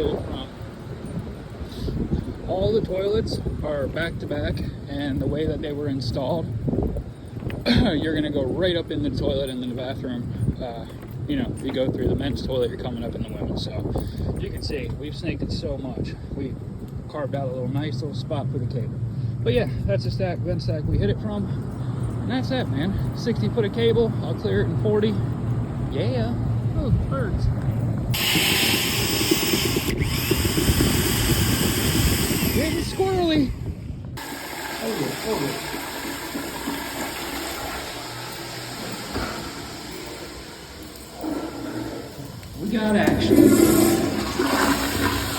cable from. All the toilets are back to back, and the way that they were installed, you're gonna go right up in the toilet and then the bathroom. You know, you go through the men's toilet, you're coming up in the women's. So you can see we've snaked it so much. We carved out a nice little spot for the cable. But yeah, that's the vent stack we hit it from, and that's that, man. 60 foot of cable. I'll clear it in 40. Yeah. Oh, birds. Getting squirrely. Oh yeah.